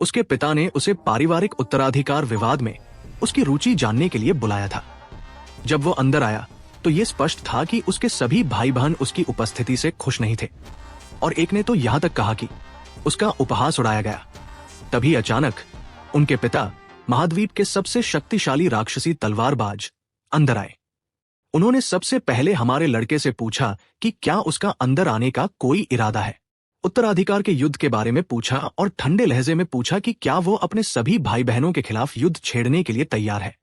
उसके पिता ने उसे पारिवारिक उत्तराधिकार विवाद में उसकी रुचि जानने के लिए बुलाया था। जब वो अंदर आया तो ये स्पष्ट था कि उसके सभी भाई बहन उसकी उपस्थिति से खुश नहीं थे, और एक ने तो यहां तक कहा कि उसका उपहास उड़ाया गया। तभी अचानक उनके पिता, महाद्वीप के सबसे शक्तिशाली राक्षसी तलवारबाज, अंदर आए। उन्होंने सबसे पहले हमारे लड़के से पूछा कि क्या उसका अंदर आने का कोई इरादा है। उत्तराधिकार के युद्ध के बारे में पूछा और ठंडे लहजे में पूछा कि क्या वो अपने सभी भाई बहनों के खिलाफ युद्ध छेड़ने के लिए तैयार है।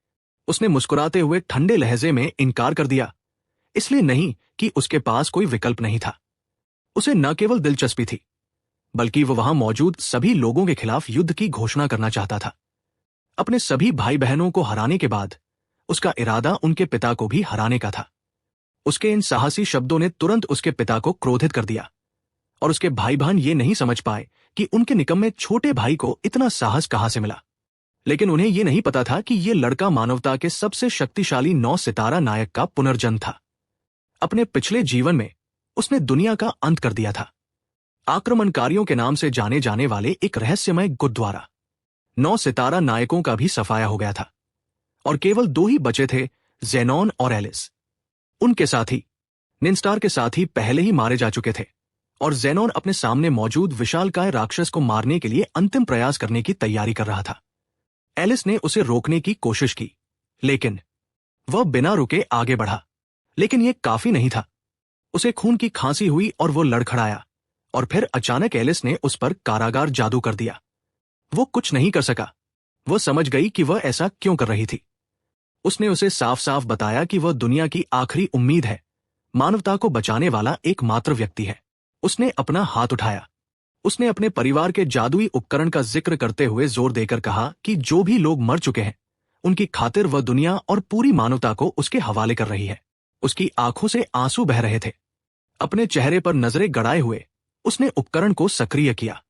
उसने मुस्कुराते हुए ठंडे लहजे में इनकार कर दिया, इसलिए नहीं कि उसके पास कोई विकल्प नहीं था। उसे न केवल दिलचस्पी थी, बल्कि वो वहां मौजूद सभी लोगों के खिलाफ युद्ध की घोषणा करना चाहता था। अपने सभी भाई बहनों को हराने के बाद उसका इरादा उनके पिता को भी हराने का था। उसके इन साहसी शब्दों ने तुरंत उसके पिता को क्रोधित कर दिया, और उसके भाई बहन ये नहीं समझ पाए कि उनके निकम्मे छोटे भाई को इतना साहस कहां से मिला। लेकिन उन्हें यह नहीं पता था कि यह लड़का मानवता के सबसे शक्तिशाली 9 सितारा नायक का पुनर्जन्म था। अपने पिछले जीवन में उसने दुनिया का अंत कर दिया था। आक्रमणकारियों के नाम से जाने जाने वाले एक रहस्यमय गुट द्वारा 9 सितारा नायकों का भी सफाया हो गया था, और केवल 2 ही बचे थे, ज़ेनॉन और एलिस। उनके साथी निन्स्टार के साथी पहले ही मारे जा चुके थे, और ज़ेनॉन अपने सामने मौजूद विशालकाय राक्षस को मारने के लिए अंतिम प्रयास करने की तैयारी कर रहा था। एलिस ने उसे रोकने की कोशिश की, लेकिन वह बिना रुके आगे बढ़ा। लेकिन यह काफी नहीं था। उसे खून की खांसी हुई और वो लड़खड़ाया, और फिर अचानक एलिस ने उस पर कारागार जादू कर दिया। वो कुछ नहीं कर सका। वो समझ गई कि वह ऐसा क्यों कर रही थी। उसने उसे साफ साफ बताया कि वह दुनिया की आखिरी उम्मीद है, मानवता को बचाने वाला एकमात्र व्यक्ति है। उसने अपना हाथ उठाया। उसने अपने परिवार के जादुई उपकरण का जिक्र करते हुए जोर देकर कहा कि जो भी लोग मर चुके हैं, उनकी खातिर वह दुनिया और पूरी मानवता को उसके हवाले कर रही है। उसकी आंखों से आंसू बह रहे थे। अपने चेहरे पर नजरें गड़ाए हुए उसने उपकरण को सक्रिय किया।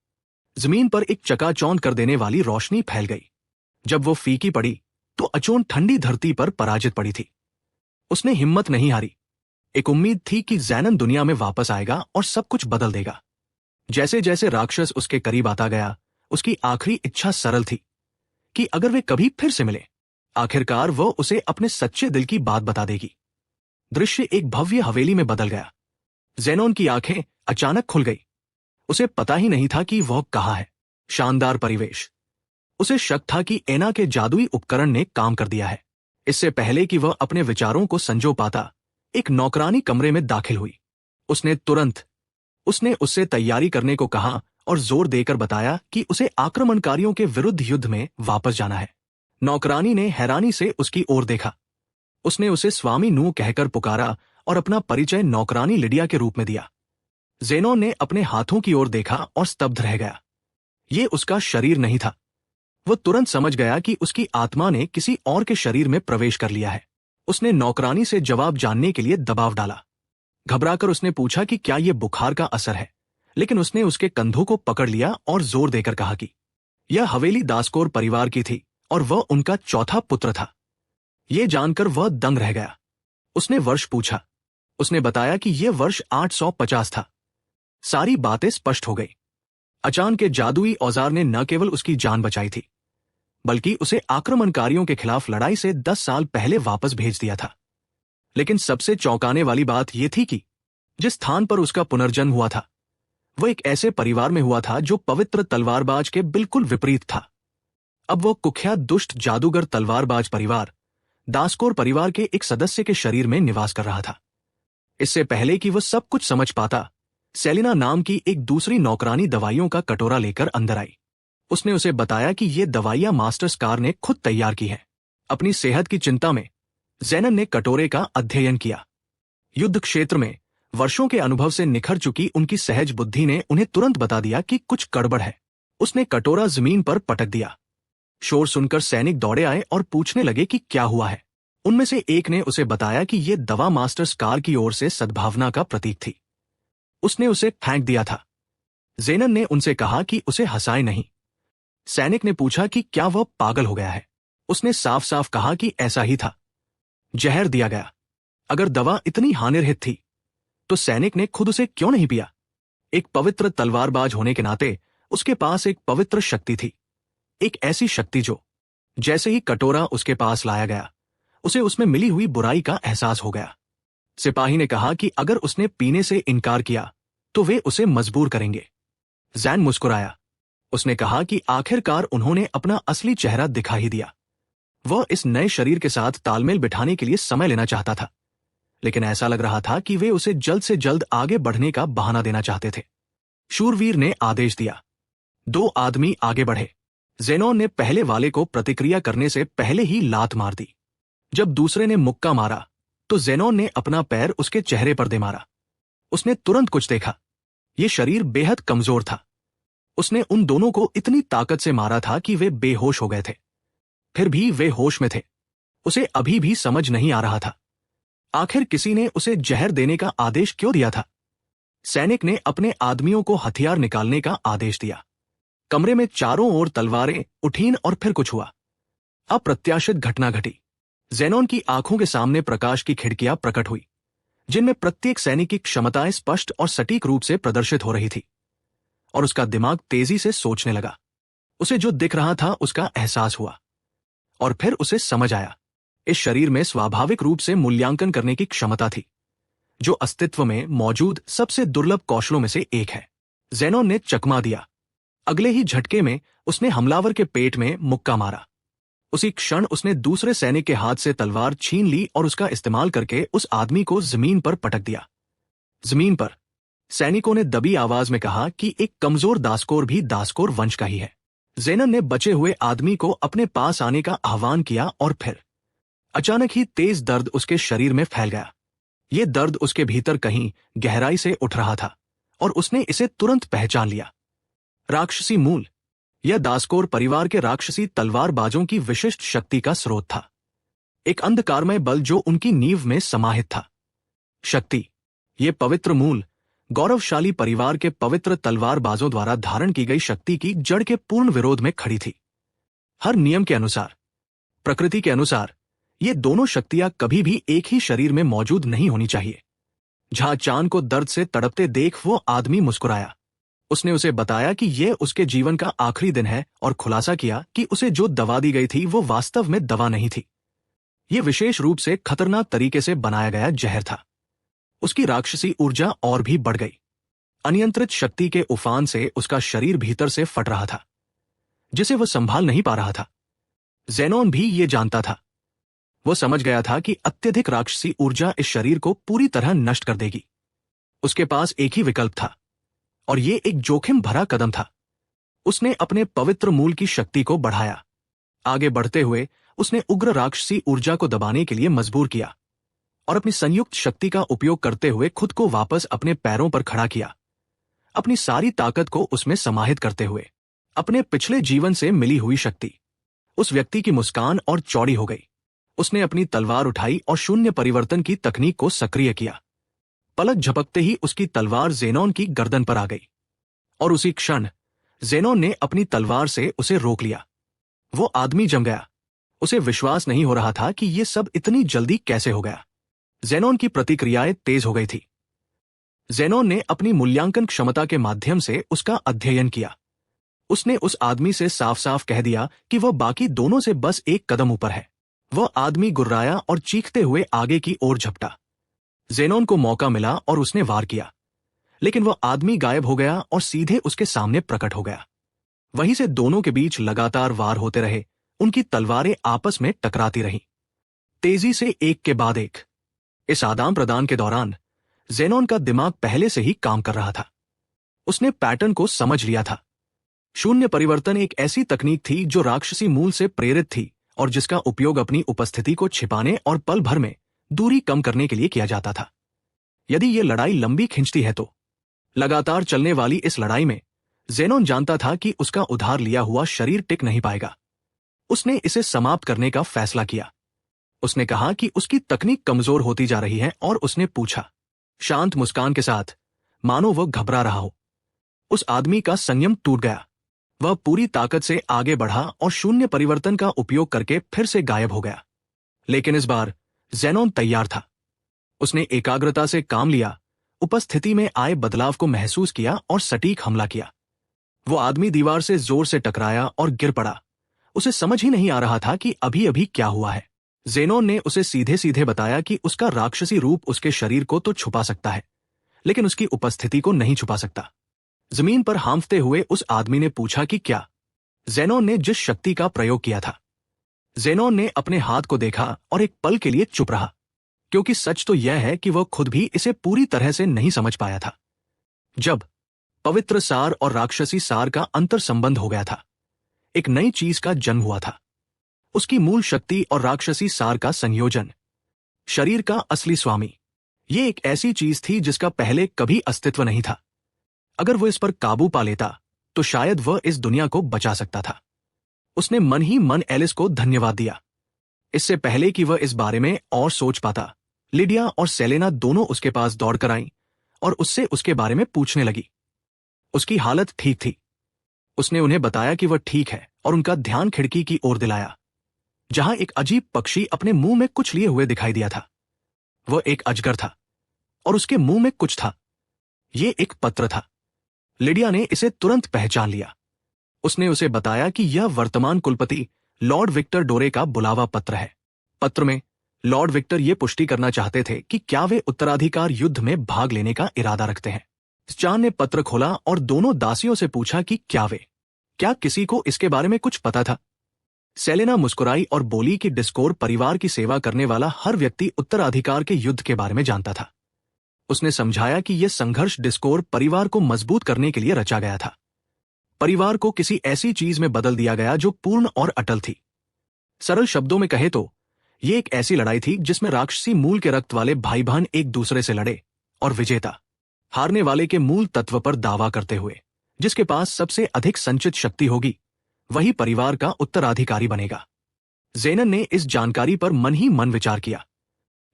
जमीन पर एक चकाचौंध कर देने वाली रोशनी फैल गई। जब वो फीकी पड़ी तो अचोन ठंडी धरती पर पराजित पड़ी थी। उसने हिम्मत नहीं हारी। एक उम्मीद थी कि ज़ैनन दुनिया में वापस आएगा और सब कुछ बदल देगा। जैसे जैसे राक्षस उसके करीब आता गया, उसकी आखिरी इच्छा सरल थी कि अगर वे कभी फिर से मिले, आखिरकार वो उसे अपने सच्चे दिल की बात बता देगी। दृश्य एक भव्य हवेली में बदल गया। ज़ेनॉन की आंखें अचानक खुल गई। उसे पता ही नहीं था कि वह कहाँ है। शानदार परिवेश। उसे शक था कि एना के जादुई उपकरण ने काम कर दिया है। इससे पहले कि वह अपने विचारों को संजो पाता, एक नौकरानी कमरे में दाखिल हुई। उसने उससे तैयारी करने को कहा और जोर देकर बताया कि उसे आक्रमणकारियों के विरुद्ध युद्ध में वापस जाना है। नौकरानी ने हैरानी से उसकी ओर देखा। उसने उसे स्वामी नू कहकर पुकारा और अपना परिचय नौकरानी लिडिया के रूप में दिया। ज़ेनॉन ने अपने हाथों की ओर देखा और स्तब्ध रह गया। ये उसका शरीर नहीं था। वह तुरंत समझ गया कि उसकी आत्मा ने किसी और के शरीर में प्रवेश कर लिया है। उसने नौकरानी से जवाब जानने के लिए दबाव डाला। घबराकर उसने पूछा कि क्या यह बुखार का असर है, लेकिन उसने उसके कंधों को पकड़ लिया और जोर देकर कहा कि यह हवेली दासकोर परिवार की थी और वह उनका चौथा पुत्र था। यह जानकर वह दंग रह गया। उसने वर्ष पूछा। उसने बताया कि यह वर्ष 850 था। सारी बातें स्पष्ट हो गई। अचान के जादुई औजार ने न केवल उसकी जान बचाई थी, बल्कि उसे आक्रमणकारियों के खिलाफ लड़ाई से 10 साल पहले वापस भेज दिया था। लेकिन सबसे चौंकाने वाली बात यह थी कि जिस स्थान पर उसका पुनर्जन्म हुआ था, वह एक ऐसे परिवार में हुआ था जो पवित्र तलवारबाज के बिल्कुल विपरीत था। अब वो कुख्यात दुष्ट जादूगर तलवारबाज परिवार, दासकोर परिवार के एक सदस्य के शरीर में निवास कर रहा था। इससे पहले कि वह सब कुछ समझ पाता, सेलिना नाम की एक दूसरी नौकरानी दवाइयों का कटोरा लेकर अंदर आई। उसने उसे बताया कि ये दवाइयां मास्टर स्कार ने खुद तैयार की हैं। अपनी सेहत की चिंता में ज़ेनन ने कटोरे का अध्ययन किया। युद्ध क्षेत्र में वर्षों के अनुभव से निखर चुकी उनकी सहज बुद्धि ने उन्हें तुरंत बता दिया कि कुछ गड़बड़ है। उसने कटोरा जमीन पर पटक दिया। शोर सुनकर सैनिक दौड़े आए और पूछने लगे कि क्या हुआ है। उनमें से एक ने उसे बताया कि यह दवा मास्टर स्कार की ओर से सद्भावना का प्रतीक थी। उसने उसे फेंक दिया था। ज़ेनन ने उनसे कहा कि उसे हंसाए नहीं। सैनिक ने पूछा कि क्या वह पागल हो गया है। उसने साफ साफ कहा कि ऐसा ही था। जहर दिया गया। अगर दवा इतनी हानिरहित थी तो सैनिक ने खुद उसे क्यों नहीं पिया। एक पवित्र तलवारबाज होने के नाते उसके पास एक पवित्र शक्ति थी। एक ऐसी शक्ति जो जैसे ही कटोरा उसके पास लाया गया, उसे उसमें मिली हुई बुराई का एहसास हो गया। सिपाही ने कहा कि अगर उसने पीने से इनकार किया तो वे उसे मजबूर करेंगे। जैन मुस्कुराया। उसने कहा कि आखिरकार उन्होंने अपना असली चेहरा दिखा ही दिया। वह इस नए शरीर के साथ तालमेल बिठाने के लिए समय लेना चाहता था, लेकिन ऐसा लग रहा था कि वे उसे जल्द से जल्द आगे बढ़ने का बहाना देना चाहते थे। शूरवीर ने आदेश दिया। 2 आदमी आगे बढ़े। ज़ेनोन ने पहले वाले को प्रतिक्रिया करने से पहले ही लात मार दी। जब दूसरे ने मुक्का मारा तो ज़ेनोन ने अपना पैर उसके चेहरे पर दे मारा। उसने तुरंत कुछ देखा। यह शरीर बेहद कमजोर था। उसने उन दोनों को इतनी ताकत से मारा था कि वे बेहोश हो गए थे। फिर भी वे होश में थे। उसे अभी भी समझ नहीं आ रहा था, आखिर किसी ने उसे जहर देने का आदेश क्यों दिया था। सैनिक ने अपने आदमियों को हथियार निकालने का आदेश दिया। कमरे में चारों ओर तलवारें उठीं और फिर कुछ हुआ। अप्रत्याशित घटना घटी। ज़ेनोन की आंखों के सामने प्रकाश की खिड़कियां प्रकट हुई, जिनमें प्रत्येक सैनिक की क्षमताएं स्पष्ट और सटीक रूप से प्रदर्शित हो रही थी, और उसका दिमाग तेजी से सोचने लगा। उसे जो दिख रहा था उसका एहसास हुआ, और फिर उसे समझ आया। इस शरीर में स्वाभाविक रूप से मूल्यांकन करने की क्षमता थी, जो अस्तित्व में मौजूद सबसे दुर्लभ कौशलों में से एक है। ज़ेनोन ने चकमा दिया। अगले ही झटके में उसने हमलावर के पेट में मुक्का मारा। उसी क्षण उसने दूसरे सैनिक के हाथ से तलवार छीन ली और उसका इस्तेमाल करके उस आदमी को जमीन पर पटक दिया। जमीन पर सैनिकों ने दबी आवाज में कहा कि एक कमजोर दासकोर भी दासकोर वंश का ही है। ज़ेनन ने बचे हुए आदमी को अपने पास आने का आह्वान किया और फिर अचानक ही तेज दर्द उसके शरीर में फैल गया। यह दर्द उसके भीतर कहीं गहराई से उठ रहा था और उसने इसे तुरंत पहचान लिया। राक्षसी मूल। यह दासकोर परिवार के राक्षसी तलवारबाजों की विशिष्ट शक्ति का स्रोत था, एक अंधकारमय बल जो उनकी नींव में समाहित था। शक्ति। यह पवित्र मूल गौरवशाली परिवार के पवित्र तलवारबाजों द्वारा धारण की गई शक्ति की जड़ के पूर्ण विरोध में खड़ी थी। हर नियम के अनुसार, प्रकृति के अनुसार, ये दोनों शक्तियां कभी भी एक ही शरीर में मौजूद नहीं होनी चाहिए। जहां चांद को दर्द से तड़पते देख वो आदमी मुस्कुराया। उसने उसे बताया कि यह उसके जीवन का आखिरी दिन है और खुलासा किया कि उसे जो दवा दी गई थी वो वास्तव में दवा नहीं थी। यह विशेष रूप से खतरनाक तरीके से बनाया गया जहर था। उसकी राक्षसी ऊर्जा और भी बढ़ गई। अनियंत्रित शक्ति के उफान से उसका शरीर भीतर से फट रहा था, जिसे वह संभाल नहीं पा रहा था। ज़ेनोन भी ये जानता था। वो समझ गया था कि अत्यधिक राक्षसी ऊर्जा इस शरीर को पूरी तरह नष्ट कर देगी। उसके पास एक ही विकल्प था, और ये एक जोखिम भरा कदम था। उसने अपने पवित्र मूल की शक्ति को बढ़ाया। आगे बढ़ते हुए उसने उग्र राक्षसी ऊर्जा को दबाने के लिए मजबूर किया और अपनी संयुक्त शक्ति का उपयोग करते हुए खुद को वापस अपने पैरों पर खड़ा किया, अपनी सारी ताकत को उसमें समाहित करते हुए। अपने पिछले जीवन से मिली हुई शक्ति उस व्यक्ति की मुस्कान और चौड़ी हो गई। उसने अपनी तलवार उठाई और शून्य परिवर्तन की तकनीक को सक्रिय किया। पलक झपकते ही उसकी तलवार ज़ेनोन की गर्दन पर आ गई, और उसी क्षण ज़ेनोन ने अपनी तलवार से उसे रोक लिया। वो आदमी जम गया। उसे विश्वास नहीं हो रहा था कि यह सब इतनी जल्दी कैसे हो गया। ज़ेनोन की प्रतिक्रियाएं तेज हो गई थी। ज़ेनोन ने अपनी मूल्यांकन क्षमता के माध्यम से उसका अध्ययन किया। उसने उस आदमी से साफ साफ कह दिया कि वह बाकी दोनों से बस एक कदम ऊपर है। वह आदमी गुर्राया और चीखते हुए आगे की ओर झपटा। ज़ेनोन को मौका मिला और उसने वार किया, लेकिन वह आदमी गायब हो गया और सीधे उसके सामने प्रकट हो गया। वहीं से दोनों के बीच लगातार वार होते रहे। उनकी तलवारें आपस में टकराती रहीं, तेजी से एक के बाद एक। इस आदान प्रदान के दौरान ज़ेनोन का दिमाग पहले से ही काम कर रहा था। उसने पैटर्न को समझ लिया था। शून्य परिवर्तन एक ऐसी तकनीक थी जो राक्षसी मूल से प्रेरित थी और जिसका उपयोग अपनी उपस्थिति को छिपाने और पल भर में दूरी कम करने के लिए किया जाता था। यदि यह लड़ाई लंबी खिंचती है तो लगातार चलने वाली इस लड़ाई में ज़ेनोन जानता था कि उसका उधार लिया हुआ शरीर टिक नहीं पाएगा। उसने इसे समाप्त करने का फैसला किया। उसने कहा कि उसकी तकनीक कमजोर होती जा रही है और उसने पूछा, शांत मुस्कान के साथ, मानो वह घबरा रहा हो। उस आदमी का संयम टूट गया। वह पूरी ताकत से आगे बढ़ा और शून्य परिवर्तन का उपयोग करके फिर से गायब हो गया। लेकिन इस बार ज़ेनोन तैयार था। उसने एकाग्रता से काम लिया, उपस्थिति में आए बदलाव को महसूस किया और सटीक हमला किया। वो आदमी दीवार से जोर से टकराया और गिर पड़ा, उसे समझ ही नहीं आ रहा था कि अभी अभी क्या हुआ है। जेनोन ने उसे सीधे सीधे बताया कि उसका राक्षसी रूप उसके शरीर को तो छुपा सकता है, लेकिन उसकी उपस्थिति को नहीं छुपा सकता। जमीन पर हांफते हुए उस आदमी ने पूछा कि क्या जेनोन ने जिस शक्ति का प्रयोग किया था। जेनोन ने अपने हाथ को देखा और एक पल के लिए चुप रहा, क्योंकि सच तो यह है कि वह खुद भी इसे पूरी तरह से नहीं समझ पाया था। जब पवित्र सार और राक्षसी सार का अंतर संबंध हो गया था, एक नई चीज का जन्म हुआ था। उसकी मूल शक्ति और राक्षसी सार का संयोजन, शरीर का असली स्वामी। ये एक ऐसी चीज थी जिसका पहले कभी अस्तित्व नहीं था। अगर वो इस पर काबू पा लेता तो शायद वह इस दुनिया को बचा सकता था। उसने मन ही मन एलिस को धन्यवाद दिया। इससे पहले कि वह इस बारे में और सोच पाता, लिडिया और सेलेना दोनों उसके पास दौड़कर आईं और उससे उसके बारे में पूछने लगी। उसकी हालत ठीक थी। उसने उन्हें बताया कि वह ठीक है और उनका ध्यान खिड़की की ओर दिलाया, जहां एक अजीब पक्षी अपने मुंह में कुछ लिए हुए दिखाई दिया था। वह एक अजगर था और उसके मुंह में कुछ था। ये एक पत्र था। लिडिया ने इसे तुरंत पहचान लिया। उसने उसे बताया कि यह वर्तमान कुलपति लॉर्ड विक्टर डोरे का बुलावा पत्र है। पत्र में लॉर्ड विक्टर ये पुष्टि करना चाहते थे कि क्या वे उत्तराधिकार युद्ध में भाग लेने का इरादा रखते हैं। चान ने पत्र खोला और दोनों दासियों से पूछा कि क्या किसी को इसके बारे में कुछ पता था। सेलेना मुस्कुराई और बोली कि डिस्कोर परिवार की सेवा करने वाला हर व्यक्ति उत्तराधिकार के युद्ध के बारे में जानता था। उसने समझाया कि यह संघर्ष डिस्कोर परिवार को मजबूत करने के लिए रचा गया था। परिवार को किसी ऐसी चीज में बदल दिया गया जो पूर्ण और अटल थी। सरल शब्दों में कहे तो यह एक ऐसी लड़ाई थी जिसमें राक्षसी मूल के रक्त वाले भाई बहन एक दूसरे से लड़े और विजेता हारने वाले के मूल तत्व पर दावा करते हुए, जिसके पास सबसे अधिक संचित शक्ति होगी वही परिवार का उत्तराधिकारी बनेगा। जेनन ने इस जानकारी पर मन ही मन विचार किया।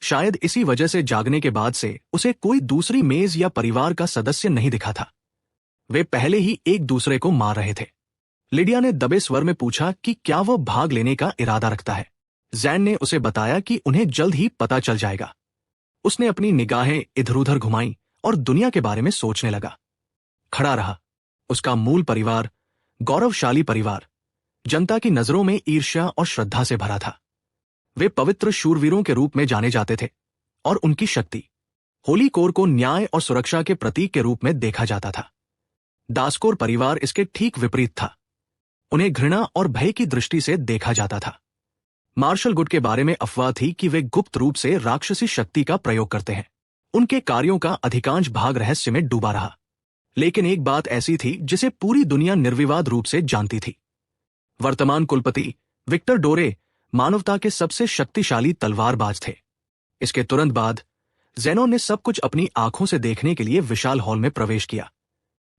शायद इसी वजह से जागने के बाद से उसे कोई दूसरी मेज या परिवार का सदस्य नहीं दिखा था। वे पहले ही एक दूसरे को मार रहे थे। लिडिया ने दबे स्वर में पूछा कि क्या वह भाग लेने का इरादा रखता है। जैन ने उसे बताया कि उन्हें जल्द ही पता चल जाएगा। उसने अपनी निगाहें इधर उधर घुमाई और दुनिया के बारे में सोचने लगा। खड़ा रहा। उसका मूल परिवार, गौरवशाली परिवार, जनता की नजरों में ईर्ष्या और श्रद्धा से भरा था। वे पवित्र शूरवीरों के रूप में जाने जाते थे और उनकी शक्ति होली कोर को न्याय और सुरक्षा के प्रतीक के रूप में देखा जाता था। दासकोर परिवार इसके ठीक विपरीत था। उन्हें घृणा और भय की दृष्टि से देखा जाता था। मार्शल गुड के बारे में अफवाह थी कि वे गुप्त रूप से राक्षसी शक्ति का प्रयोग करते हैं। उनके कार्यों का अधिकांश भाग रहस्य में डूबा रहा। लेकिन एक बात ऐसी थी जिसे पूरी दुनिया निर्विवाद रूप से जानती थी। वर्तमान कुलपति विक्टर डोरे मानवता के सबसे शक्तिशाली तलवारबाज थे। इसके तुरंत बाद जेनोन ने सब कुछ अपनी आंखों से देखने के लिए विशाल हॉल में प्रवेश किया।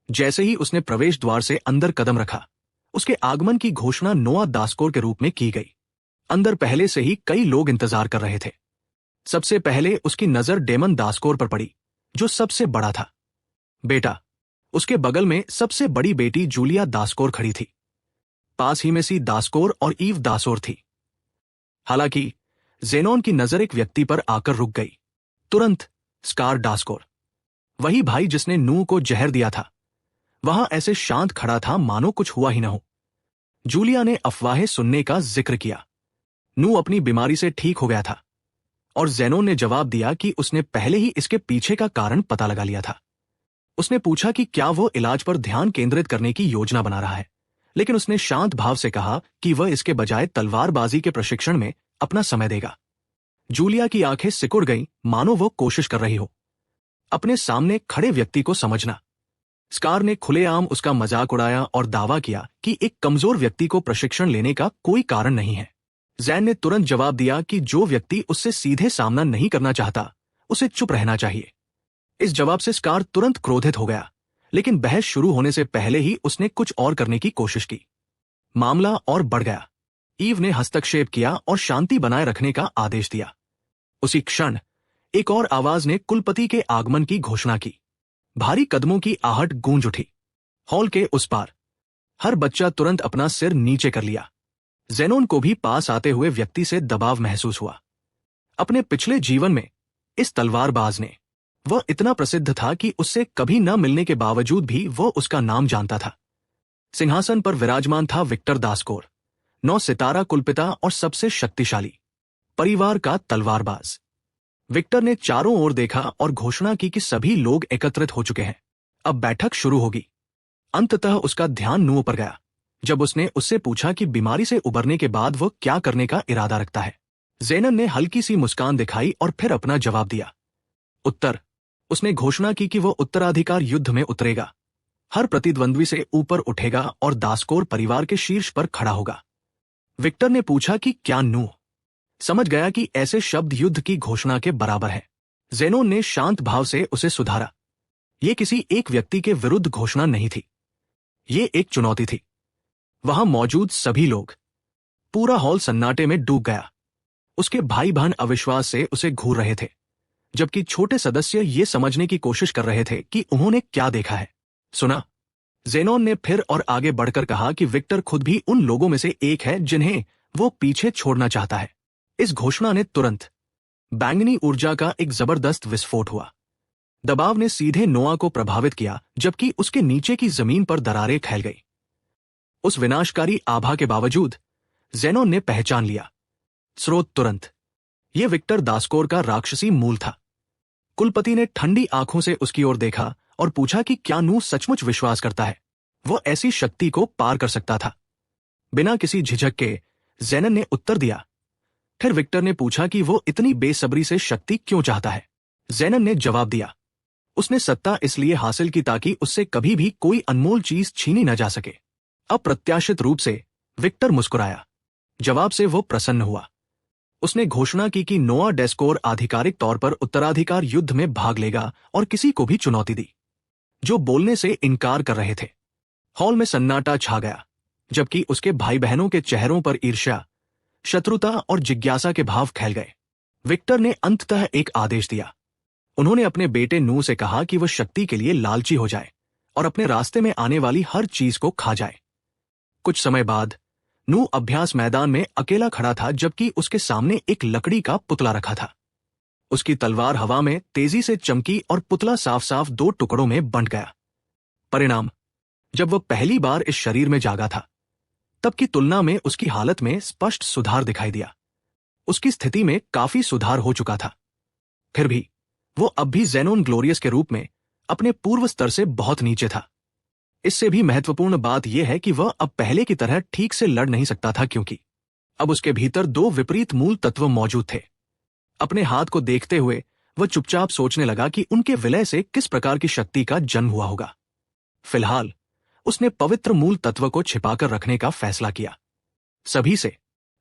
जैसे ही उसने प्रवेश द्वार से अंदर कदम रखा, उसके आगमन की घोषणा नोआ दासकोर के रूप में की गई। अंदर पहले से ही कई लोग इंतजार कर रहे थे। सबसे पहले उसकी नजर डेमन दासकोर पर पड़ी, जो सबसे बड़ा था। बेटा, उसके बगल में सबसे बड़ी बेटी जूलिया दासकोर खड़ी थी। पास ही में सी दासकोर और ईव दासोर थी। हालांकि जेनोन की नजर एक व्यक्ति पर आकर रुक गई। तुरंत स्कार दासकोर, वही भाई जिसने नू को जहर दिया था, वहां ऐसे शांत खड़ा था मानो कुछ हुआ ही न हो। जूलिया ने अफवाहें सुनने का जिक्र किया। नू अपनी बीमारी से ठीक हो गया था और जेनोन ने जवाब दिया कि उसने पहले ही इसके पीछे का कारण पता लगा लिया था। उसने पूछा कि क्या वो इलाज पर ध्यान केंद्रित करने की योजना बना रहा है, लेकिन उसने शांत भाव से कहा कि वह इसके बजाय तलवारबाजी के प्रशिक्षण में अपना समय देगा। जूलिया की आंखें सिकुड़ गईं, मानो वो कोशिश कर रही हो अपने सामने खड़े व्यक्ति को समझना। स्कार ने खुलेआम उसका मजाक उड़ाया और दावा किया कि एक कमजोर व्यक्ति को प्रशिक्षण लेने का कोई कारण नहीं है। जैन ने तुरंत जवाब दिया कि जो व्यक्ति उससे सीधे सामना नहीं करना चाहता, उसे चुप रहना चाहिए। इस जवाब से स्कार तुरंत क्रोधित हो गया, लेकिन बहस शुरू होने से पहले ही उसने कुछ और करने की कोशिश की। मामला और बढ़ गया। ईव ने हस्तक्षेप किया और शांति बनाए रखने का आदेश दिया। उसी क्षण एक और आवाज ने कुलपति के आगमन की घोषणा की। भारी कदमों की आहट गूंज उठी। हॉल के उस पार हर बच्चा तुरंत अपना सिर नीचे कर लिया। जेनोन को भी पास आते हुए व्यक्ति से दबाव महसूस हुआ। अपने पिछले जीवन में इस तलवारबाज ने, वह इतना प्रसिद्ध था कि उससे कभी न मिलने के बावजूद भी वह उसका नाम जानता था। सिंहासन पर विराजमान था विक्टर दासकोर, 9 सितारा कुलपिता और सबसे शक्तिशाली परिवार का तलवारबाज। विक्टर ने चारों ओर देखा और घोषणा की कि सभी लोग एकत्रित हो चुके हैं। अब बैठक शुरू होगी। अंततः उसका ध्यान नू पर गया जब उसने उससे पूछा कि बीमारी से उबरने के बाद वह क्या करने का इरादा रखता है। ज़ेनन ने हल्की सी मुस्कान दिखाई और फिर अपना जवाब दिया। उत्तर। उसने घोषणा की कि वह उत्तराधिकार युद्ध में उतरेगा, हर प्रतिद्वंद्वी से ऊपर उठेगा और दासकोर परिवार के शीर्ष पर खड़ा होगा। विक्टर ने पूछा कि क्या नू समझ गया कि ऐसे शब्द युद्ध की घोषणा के बराबर है। ज़ेनोन ने शांत भाव से उसे सुधारा। यह किसी एक व्यक्ति के विरुद्ध घोषणा नहीं थी, ये एक चुनौती थी। वहां मौजूद सभी लोग, पूरा हॉल सन्नाटे में डूब गया। उसके भाई बहन अविश्वास से उसे घूर रहे थे, जबकि छोटे सदस्य ये समझने की कोशिश कर रहे थे कि उन्होंने क्या देखा है। सुना, ज़ेनोन ने फिर और आगे बढ़कर कहा कि विक्टर खुद भी उन लोगों में से एक है जिन्हें वो पीछे छोड़ना चाहता है। इस घोषणा ने तुरंत बैंगनी ऊर्जा का एक जबरदस्त विस्फोट हुआ। दबाव ने सीधे नोआ को प्रभावित किया, जबकि उसके नीचे की जमीन पर दरारें फैल गई। उस विनाशकारी आभा के बावजूद ज़ेनोन ने पहचान लिया स्रोत तुरंत। यह विक्टर दासकोर का राक्षसी मूल था। कुलपति ने ठंडी आंखों से उसकी ओर देखा और पूछा कि क्या नू सचमुच विश्वास करता है वो ऐसी शक्ति को पार कर सकता था। बिना किसी झिझक के ज़ेनन ने उत्तर दिया। फिर विक्टर ने पूछा कि वो इतनी बेसब्री से शक्ति क्यों चाहता है। ज़ेनन ने जवाब दिया, उसने सत्ता इसलिए हासिल की ताकि उससे कभी भी कोई अनमोल चीज छीनी न जा सके। अप्रत्याशित रूप से विक्टर मुस्कुराया। जवाब से वो प्रसन्न हुआ। उसने घोषणा की कि नोआ डेस्कोर आधिकारिक तौर पर उत्तराधिकार युद्ध में भाग लेगा और किसी को भी चुनौती दी जो बोलने से इनकार कर रहे थे। हॉल में सन्नाटा छा गया, जबकि उसके भाई बहनों के चेहरों पर ईर्ष्या, शत्रुता और जिज्ञासा के भाव फैल गए। विक्टर ने अंततः एक आदेश दिया। उन्होंने अपने बेटे नू से कहा कि वह शक्ति के लिए लालची हो जाए और अपने रास्ते में आने वाली हर चीज को खा जाए। कुछ समय बाद नू अभ्यास मैदान में अकेला खड़ा था, जबकि उसके सामने एक लकड़ी का पुतला रखा था। उसकी तलवार हवा में तेजी से चमकी और पुतला साफ साफ 2 टुकड़ों में बंट गया। परिणाम, जब वह पहली बार इस शरीर में जागा था तब की तुलना में उसकी हालत में स्पष्ट सुधार दिखाई दिया। उसकी स्थिति में काफी सुधार हो चुका था। फिर भी वो अब भी ज़ेनोन ग्लोरियस के रूप में अपने पूर्व स्तर से बहुत नीचे था। इससे भी महत्वपूर्ण बात यह है कि वह अब पहले की तरह ठीक से लड़ नहीं सकता था, क्योंकि अब उसके भीतर 2 विपरीत मूल तत्व मौजूद थे। अपने हाथ को देखते हुए वह चुपचाप सोचने लगा कि उनके विलय से किस प्रकार की शक्ति का जन्म हुआ होगा। फिलहाल उसने पवित्र मूल तत्व को छिपाकर रखने का फैसला किया। सभी से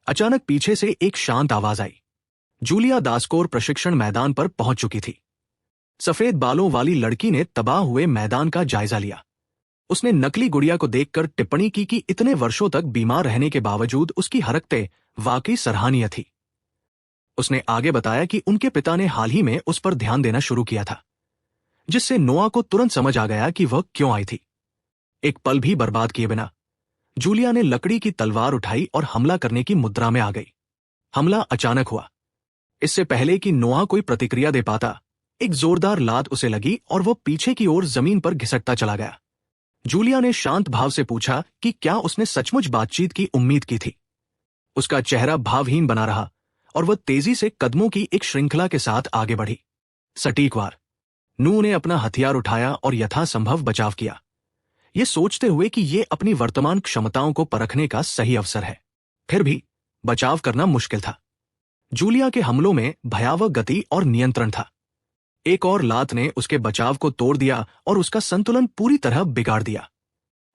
अचानक पीछे से एक शांत आवाज आई। जूलिया दासकोर प्रशिक्षण मैदान पर पहुंच चुकी थी। सफेद बालों वाली लड़की ने तबाह हुए मैदान का जायजा लिया। उसने नकली गुड़िया को देखकर टिप्पणी की कि इतने वर्षों तक बीमार रहने के बावजूद उसकी हरकतें वाकई सराहनीय थी। उसने आगे बताया कि उनके पिता ने हाल ही में उस पर ध्यान देना शुरू किया था, जिससे नोआ को तुरंत समझ आ गया कि वह क्यों आई थी। एक पल भी बर्बाद किए बिना जूलिया ने लकड़ी की तलवार उठाई और हमला करने की मुद्रा में आ गई। हमला अचानक हुआ। इससे पहले कि नोआ कोई प्रतिक्रिया दे पाता, एक जोरदार लात उसे लगी और वह पीछे की ओर जमीन पर घिसटता चला गया। जूलिया ने शांत भाव से पूछा कि क्या उसने सचमुच बातचीत की उम्मीद की थी। उसका चेहरा भावहीन बना रहा और वह तेजी से कदमों की एक श्रृंखला के साथ आगे बढ़ी। सटीक वार। नू ने अपना हथियार उठाया और यथासंभव बचाव किया, ये सोचते हुए कि ये अपनी वर्तमान क्षमताओं को परखने का सही अवसर है। फिर भी बचाव करना मुश्किल था। जूलिया के हमलों में भयावह गति और नियंत्रण था। एक और लात ने उसके बचाव को तोड़ दिया और उसका संतुलन पूरी तरह बिगाड़ दिया।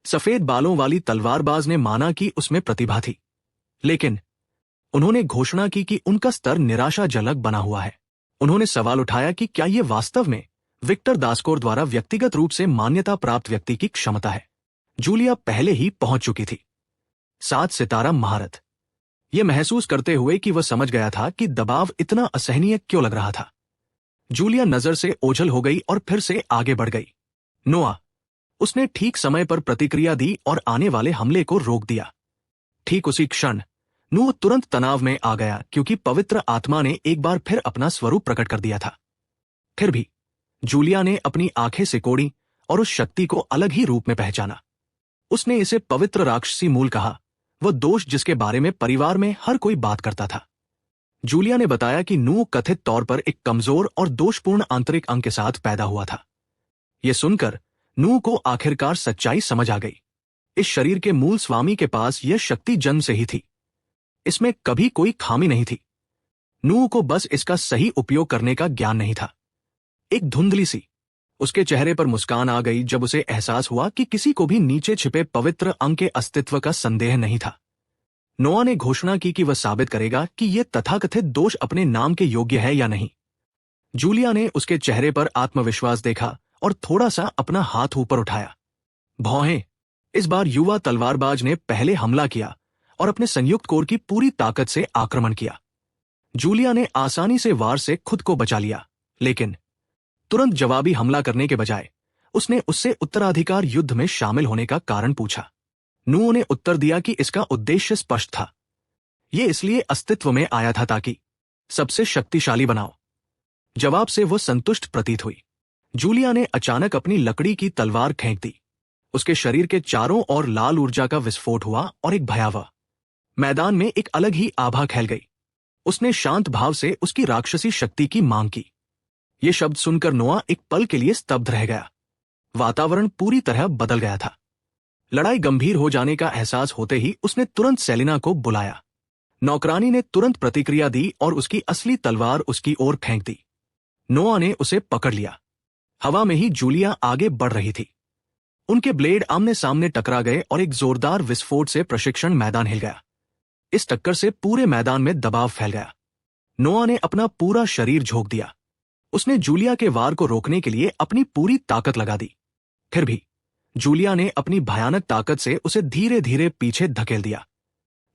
सफेद बालों वाली तलवारबाज ने माना कि उसमें प्रतिभा थी, लेकिन उन्होंने घोषणा की कि उनका स्तर निराशाजनक बना हुआ है। उन्होंने सवाल उठाया कि क्या यह वास्तव में विक्टर दासकोर द्वारा व्यक्तिगत रूप से मान्यता प्राप्त व्यक्ति की क्षमता है। जूलिया पहले ही पहुंच चुकी थी। 7 सितारा महारथ। यह महसूस करते हुए कि वह समझ गया था कि दबाव इतना असहनीय क्यों लग रहा था, जूलिया नजर से ओझल हो गई और फिर से आगे बढ़ गई। नोआ। उसने ठीक समय पर प्रतिक्रिया दी और आने वाले हमले को रोक दिया। ठीक उसी क्षण नू तुरंत तनाव में आ गया, क्योंकि पवित्र आत्मा ने एक बार फिर अपना स्वरूप प्रकट कर दिया था। फिर भी जूलिया ने अपनी आंखें सिकोड़ी और उस शक्ति को अलग ही रूप में पहचाना। उसने इसे पवित्र राक्षसी मूल कहा। वो दोष जिसके बारे में परिवार में हर कोई बात करता था। जूलिया ने बताया कि नू कथित तौर पर एक कमजोर और दोषपूर्ण आंतरिक अंग के साथ पैदा हुआ था। यह सुनकर नू को आखिरकार सच्चाई समझ आ गई। इस शरीर के मूल स्वामी के पास यह शक्ति जन्म से ही थी। इसमें कभी कोई खामी नहीं थी। नू को बस इसका सही उपयोग करने का ज्ञान नहीं था। एक धुंधली सी उसके चेहरे पर मुस्कान आ गई जब उसे एहसास हुआ कि किसी को भी नीचे छिपे पवित्र अंग के अस्तित्व का संदेह नहीं था। नोआ ने घोषणा की कि वह साबित करेगा कि यह तथाकथित दोष अपने नाम के योग्य है या नहीं। जूलिया ने उसके चेहरे पर आत्मविश्वास देखा और थोड़ा सा अपना हाथ ऊपर उठाया। भौहें! इस बार युवा तलवारबाज ने पहले हमला किया और अपने संयुक्त कोर की पूरी ताकत से आक्रमण किया। जूलिया ने आसानी से वार से खुद को बचा लिया, लेकिन तुरंत जवाबी हमला करने के बजाय उसने उससे उत्तराधिकार युद्ध में शामिल होने का कारण पूछा। नू ने उत्तर दिया कि इसका उद्देश्य स्पष्ट था। यह इसलिए अस्तित्व में आया था ताकि सबसे शक्तिशाली बनाओ। जवाब से वो संतुष्ट प्रतीत हुई। जूलिया ने अचानक अपनी लकड़ी की तलवार फेंक दी। उसके शरीर के चारों ओर लाल ऊर्जा का विस्फोट हुआ और एक भयावह मैदान में एक अलग ही आभा फैल गई। उसने शांत भाव से उसकी राक्षसी शक्ति की मांग की। ये शब्द सुनकर नोआ एक पल के लिए स्तब्ध रह गया। वातावरण पूरी तरह बदल गया था। लड़ाई गंभीर हो जाने का एहसास होते ही उसने तुरंत सेलिना को बुलाया। नौकरानी ने तुरंत प्रतिक्रिया दी और उसकी असली तलवार उसकी ओर फेंक दी। नोआ ने उसे पकड़ लिया। हवा में ही जूलिया आगे बढ़ रही थी। उनके ब्लेड आमने सामने टकरा गए और एक जोरदार विस्फोट से प्रशिक्षण मैदान हिल गया। इस टक्कर से पूरे मैदान में दबाव फैल गया। नोआ ने अपना पूरा शरीर झोंक दिया। उसने जूलिया के वार को रोकने के लिए अपनी पूरी ताकत लगा दी। फिर भी जूलिया ने अपनी भयानक ताकत से उसे धीरे धीरे पीछे धकेल दिया।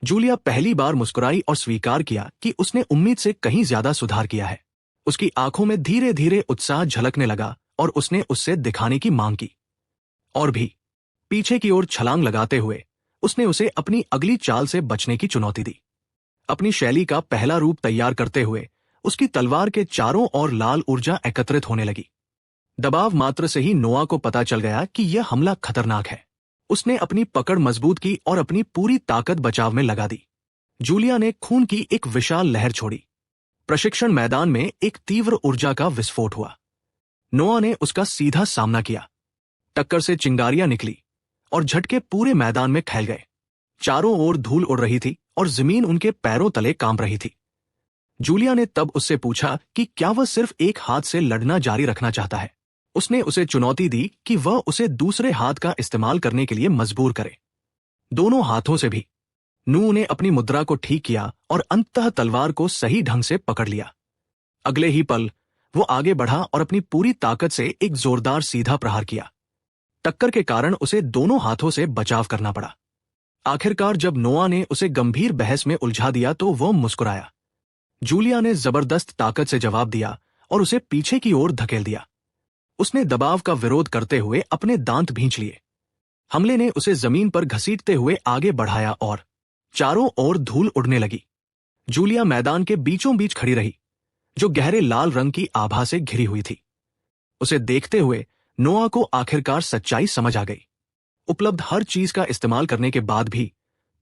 जूलिया पहली बार मुस्कुराई और स्वीकार किया कि उसने उम्मीद से कहीं ज्यादा सुधार किया है। उसकी आंखों में धीरे धीरे उत्साह झलकने लगा और उसने उससे दिखाने की मांग की। और भी पीछे की ओर छलांग लगाते हुए उसने उसे अपनी अगली चाल से बचने की चुनौती दी। अपनी शैली का पहला रूप तैयार करते हुए उसकी तलवार के चारों ओर लाल ऊर्जा एकत्रित होने लगी। दबाव मात्र से ही नोआ को पता चल गया कि यह हमला खतरनाक है। उसने अपनी पकड़ मजबूत की और अपनी पूरी ताकत बचाव में लगा दी। जूलिया ने खून की एक विशाल लहर छोड़ी। प्रशिक्षण मैदान में एक तीव्र ऊर्जा का विस्फोट हुआ। नोआ ने उसका सीधा सामना किया। टक्कर से चिंगारियां निकली और झटके पूरे मैदान में फैल गए। चारों ओर धूल उड़ रही थी और जमीन उनके पैरों तले कांप रही थी। जूलिया ने तब उससे पूछा कि क्या वह सिर्फ एक हाथ से लड़ना जारी रखना चाहता है। उसने उसे चुनौती दी कि वह उसे दूसरे हाथ का इस्तेमाल करने के लिए मजबूर करे। दोनों हाथों से भी नू ने अपनी मुद्रा को ठीक किया और अंततः तलवार को सही ढंग से पकड़ लिया। अगले ही पल वो आगे बढ़ा और अपनी पूरी ताकत से एक जोरदार सीधा प्रहार किया। टक्कर के कारण उसे दोनों हाथों से बचाव करना पड़ा। आखिरकार जब नोआ ने उसे गंभीर बहस में उलझा दिया तो वह मुस्कुराया। जूलिया ने जबरदस्त ताकत से जवाब दिया और उसे पीछे की ओर धकेल दिया। उसने दबाव का विरोध करते हुए अपने दांत भींच लिए। हमले ने उसे जमीन पर घसीटते हुए आगे बढ़ाया और चारों ओर धूल उड़ने लगी। जूलिया मैदान के बीचों बीच खड़ी रही, जो गहरे लाल रंग की आभा से घिरी हुई थी। उसे देखते हुए नोआ को आखिरकार सच्चाई समझ आ गई। उपलब्ध हर चीज का इस्तेमाल करने के बाद भी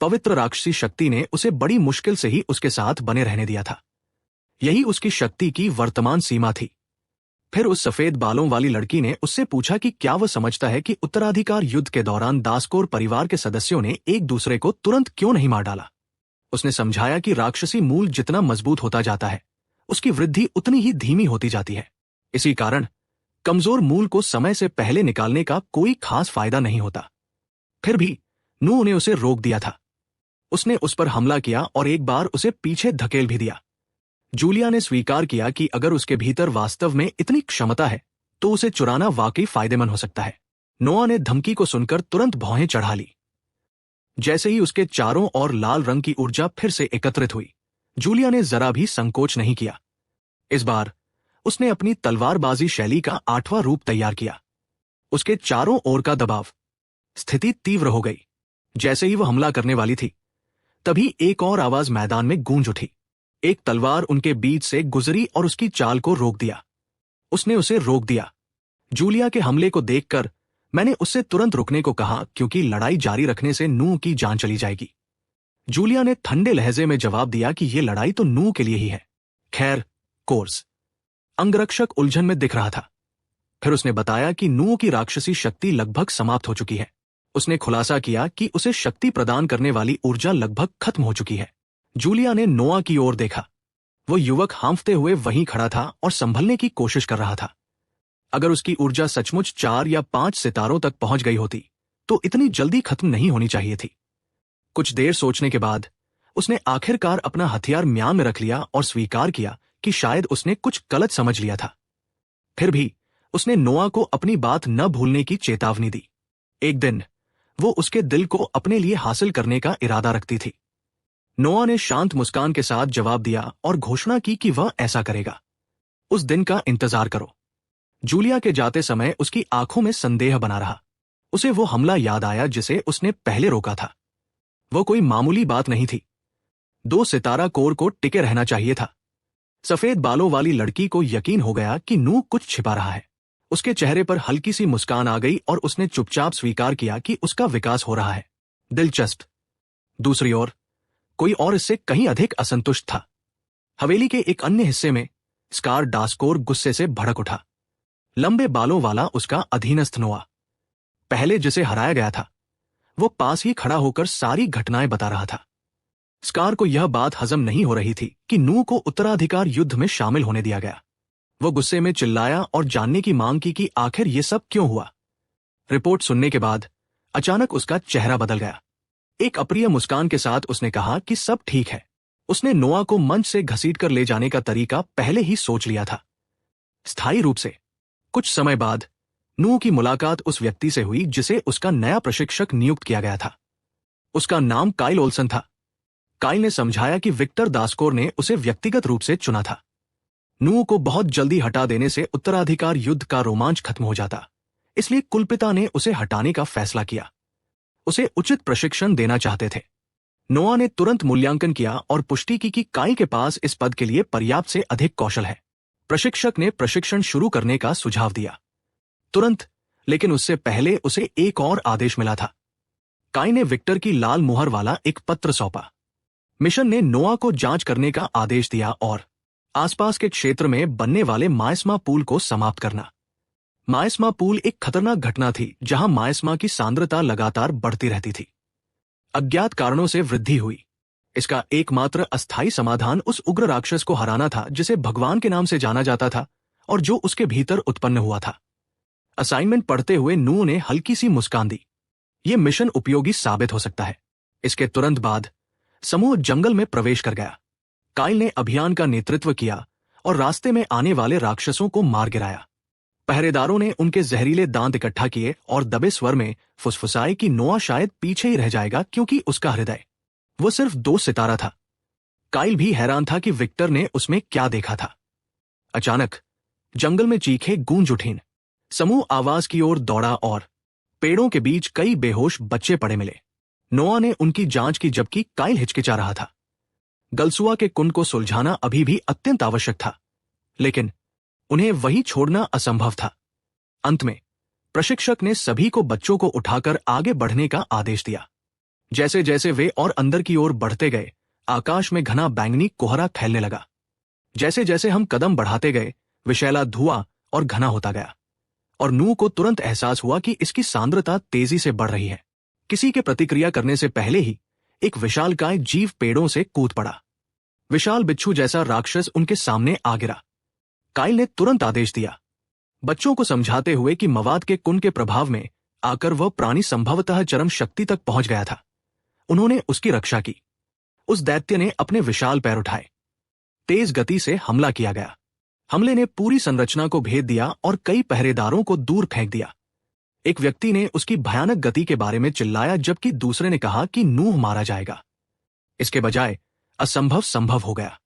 पवित्र राक्षसी शक्ति ने उसे बड़ी मुश्किल से ही उसके साथ बने रहने दिया था। यही उसकी शक्ति की वर्तमान सीमा थी। फिर उस सफेद बालों वाली लड़की ने उससे पूछा कि क्या वह समझता है कि उत्तराधिकार युद्ध के दौरान दासकोर परिवार के सदस्यों ने एक दूसरे को तुरंत क्यों नहीं मार डाला। उसने समझाया कि राक्षसी मूल जितना मजबूत होता जाता है, उसकी वृद्धि उतनी ही धीमी होती जाती है। इसी कारण कमजोर मूल को समय से पहले निकालने का कोई खास फायदा नहीं होता। फिर भी नू ने उसे रोक दिया था। उसने उस पर हमला किया और एक बार उसे पीछे धकेल भी दिया। जूलिया ने स्वीकार किया कि अगर उसके भीतर वास्तव में इतनी क्षमता है तो उसे चुराना वाकई फायदेमंद हो सकता है। नोआ ने धमकी को सुनकर तुरंत भौहें चढ़ा ली। जैसे ही उसके चारों ओर लाल रंग की ऊर्जा फिर से एकत्रित हुई, जूलिया ने जरा भी संकोच नहीं किया। इस बार उसने अपनी तलवारबाजी शैली का 8वां रूप तैयार किया। उसके चारों ओर का दबाव, स्थिति तीव्र हो गई। जैसे ही वह हमला करने वाली थी, तभी एक और आवाज मैदान में गूंज उठी। एक तलवार उनके बीच से गुजरी और उसकी चाल को रोक दिया। उसने उसे रोक दिया। जूलिया के हमले को देखकर मैंने उससे तुरंत रुकने को कहा, क्योंकि लड़ाई जारी रखने से नू की जान चली जाएगी। जूलिया ने ठंडे लहजे में जवाब दिया कि यह लड़ाई तो नू के लिए ही है। खैर, कोर्स। अंगरक्षक उलझन में दिख रहा था। फिर उसने बताया कि नू की राक्षसी शक्ति लगभग समाप्त हो चुकी है। उसने खुलासा किया कि उसे शक्ति प्रदान करने वाली ऊर्जा लगभग खत्म हो चुकी है। जूलिया ने नोआ की ओर देखा। वो युवक हांफते हुए वहीं खड़ा था और संभलने की कोशिश कर रहा था। अगर उसकी ऊर्जा सचमुच 4 या 5 सितारों तक पहुंच गई होती तो इतनी जल्दी खत्म नहीं होनी चाहिए थी। कुछ देर सोचने के बाद उसने आखिरकार अपना हथियार म्यान में रख लिया और स्वीकार किया कि शायद उसने कुछ गलत समझ लिया था। फिर भी उसने नोआ को अपनी बात न भूलने की चेतावनी दी। एक दिन वो उसके दिल को अपने लिए हासिल करने का इरादा रखती थी। नोआ ने शांत मुस्कान के साथ जवाब दिया और घोषणा की कि वह ऐसा करेगा। उस दिन का इंतजार करो। जूलिया के जाते समय उसकी आंखों में संदेह बना रहा। उसे वो हमला याद आया जिसे उसने पहले रोका था। वो कोई मामूली बात नहीं थी। 2 सितारा कोर को टिके रहना चाहिए था। सफेद बालों वाली लड़की को यकीन हो गया कि नू कुछ छिपा रहा है। उसके चेहरे पर हल्की सी मुस्कान आ गई और उसने चुपचाप स्वीकार किया कि उसका विकास हो रहा है। दिलचस्प। दूसरी ओर कोई और इससे कहीं अधिक असंतुष्ट था। हवेली के एक अन्य हिस्से में स्कार डास्कोर गुस्से से भड़क उठा। लंबे बालों वाला उसका अधीनस्थ नोआ, पहले जिसे हराया गया था, वो पास ही खड़ा होकर सारी घटनाएं बता रहा था। स्कार को यह बात हजम नहीं हो रही थी कि नू को उत्तराधिकार युद्ध में शामिल होने दिया गया। वो गुस्से में चिल्लाया और जानने की मांग की कि आखिर ये सब क्यों हुआ। रिपोर्ट सुनने के बाद अचानक उसका चेहरा बदल गया। एक अप्रिय मुस्कान के साथ उसने कहा कि सब ठीक है। उसने नोआ को मंच से घसीटकर ले जाने का तरीका पहले ही सोच लिया था। स्थायी रूप से कुछ समय बाद नू की मुलाकात उस व्यक्ति से हुई जिसे उसका नया प्रशिक्षक नियुक्त किया गया था। उसका नाम काइल ओल्सन था। काइल ने समझाया कि विक्टर दास्कोर ने उसे व्यक्तिगत रूप से चुना था। नू को बहुत जल्दी हटा देने से उत्तराधिकार युद्ध का रोमांच खत्म हो जाता, इसलिए कुलपिता ने उसे हटाने का फैसला किया। उसे उचित प्रशिक्षण देना चाहते थे। नोआ ने तुरंत मूल्यांकन किया और पुष्टि की कि काइल के पास इस पद के लिए पर्याप्त से अधिक कौशल है। प्रशिक्षक ने प्रशिक्षण शुरू करने का सुझाव दिया। तुरंत, लेकिन उससे पहले उसे एक और आदेश मिला था। काइल ने विक्टर की लाल मुहर वाला एक पत्र सौंपा। मिशन ने नोआ को जांच करने का आदेश दिया और आसपास के क्षेत्र में बनने वाले मायस्मा पूल को समाप्त करना। मायस्मा पूल एक खतरनाक घटना थी जहां मायस्मा की सांद्रता लगातार बढ़ती रहती थी। अज्ञात कारणों से वृद्धि हुई। इसका एकमात्र अस्थायी समाधान उस उग्र राक्षस को हराना था जिसे भगवान के नाम से जाना जाता था और जो उसके भीतर उत्पन्न हुआ था। असाइनमेंट पढ़ते हुए नू ने हल्की सी मुस्कान दी। यह मिशन उपयोगी साबित हो सकता है। इसके तुरंत बाद समूह जंगल में प्रवेश कर गया। काइल ने अभियान का नेतृत्व किया और रास्ते में आने वाले राक्षसों को मार गिराया। पहरेदारों ने उनके जहरीले दांत इकट्ठा किए और दबे स्वर में फुसफुसाए कि नोआ शायद पीछे ही रह जाएगा क्योंकि उसका हृदय वो सिर्फ 2 सितारा था। काइल भी हैरान था कि विक्टर ने उसमें क्या देखा था। अचानक जंगल में चीखें गूंज उठीं। समूह आवाज की ओर दौड़ा और पेड़ों के बीच कई बेहोश बच्चे पड़े मिले। नोआ ने उनकी जांच की जबकि काइल हिचकिचा रहा था। गलसुआ के कुंड को सुलझाना अभी भी अत्यंत आवश्यक था, लेकिन उन्हें वही छोड़ना असंभव था। अंत में प्रशिक्षक ने सभी को बच्चों को उठाकर आगे बढ़ने का आदेश दिया। जैसे जैसे वे और अंदर की ओर बढ़ते गए, आकाश में घना बैंगनी कोहरा फैलने लगा। जैसे जैसे हम कदम बढ़ाते गए, विषैला धुआं और घना होता गया और नू को तुरंत एहसास हुआ कि इसकी सांद्रता तेजी से बढ़ रही है। किसी के प्रतिक्रिया करने से पहले ही एक विशालकाय जीव पेड़ों से कूद पड़ा। विशाल बिच्छू जैसा राक्षस उनके सामने आ गिरा। काइल ने तुरंत आदेश दिया, बच्चों को समझाते हुए कि मवाद के कुंड के प्रभाव में आकर वह प्राणी संभवतः चरम शक्ति तक पहुंच गया था। उन्होंने उसकी रक्षा की। उस दैत्य ने अपने विशाल पैर उठाए। तेज गति से हमला किया गया। हमले ने पूरी संरचना को भेद दिया और कई पहरेदारों को दूर फेंक दिया। एक व्यक्ति ने उसकी भयानक गति के बारे में चिल्लाया जबकि दूसरे ने कहा कि नूह मारा जाएगा। इसके बजाय असंभव संभव हो गया।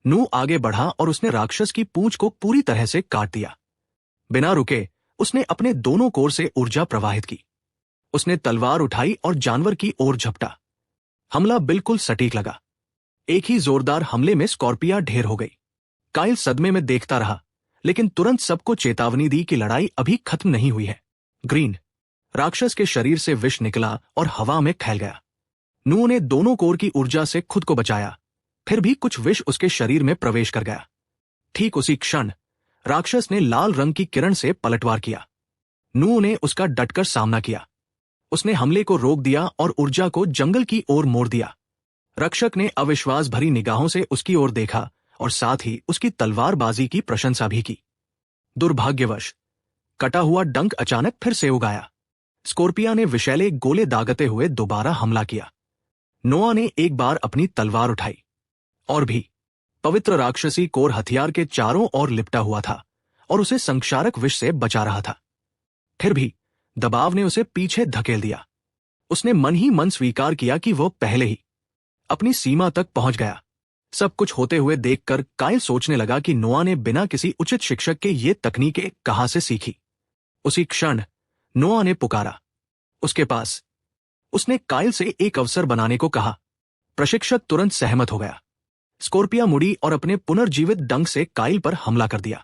नूह आगे बढ़ा और उसने राक्षस की पूंछ को पूरी तरह से काट दिया। बिना रुके उसने अपने दोनों कोर से ऊर्जा प्रवाहित की। उसने तलवार उठाई और जानवर की ओर झपटा। हमला बिल्कुल सटीक लगा। एक ही जोरदार हमले में स्कॉर्पिया ढेर हो गई। काइल सदमे में देखता रहा, लेकिन तुरंत सबको चेतावनी दी कि लड़ाई अभी खत्म नहीं हुई है। ग्रीन राक्षस के शरीर से विष निकला और हवा में फैल गया। नू ने दोनों कोर की ऊर्जा से खुद को बचाया, फिर भी कुछ विष उसके शरीर में प्रवेश कर गया। ठीक उसी क्षण राक्षस ने लाल रंग की किरण से पलटवार किया। नू ने उसका डटकर सामना किया। उसने हमले को रोक दिया और ऊर्जा को जंगल की ओर मोड़ दिया। रक्षक ने अविश्वास भरी निगाहों से उसकी ओर देखा और साथ ही उसकी तलवारबाजी की प्रशंसा भी की। दुर्भाग्यवश कटा हुआ डंक अचानक फिर से उगाया। स्कॉर्पिया ने विषैले गोले दागते हुए दोबारा हमला किया। नोआ ने एक बार अपनी तलवार उठाई और भी पवित्र राक्षसी कोर हथियार के चारों ओर लिपटा हुआ था और उसे संक्षारक विष से बचा रहा था। फिर भी दबाव ने उसे पीछे धकेल दिया। उसने मन ही मन स्वीकार किया कि वह पहले ही अपनी सीमा तक पहुंच गया। सब कुछ होते हुए देखकर काइल सोचने लगा कि नोआ ने बिना किसी उचित शिक्षक के ये तकनीकें कहां से सीखी। उसी क्षण नोआ ने पुकारा उसके पास। उसने काइल से एक अवसर बनाने को कहा। प्रशिक्षक तुरंत सहमत हो गया। स्कॉर्पिया मुड़ी और अपने पुनर्जीवित डंक से काइल पर हमला कर दिया।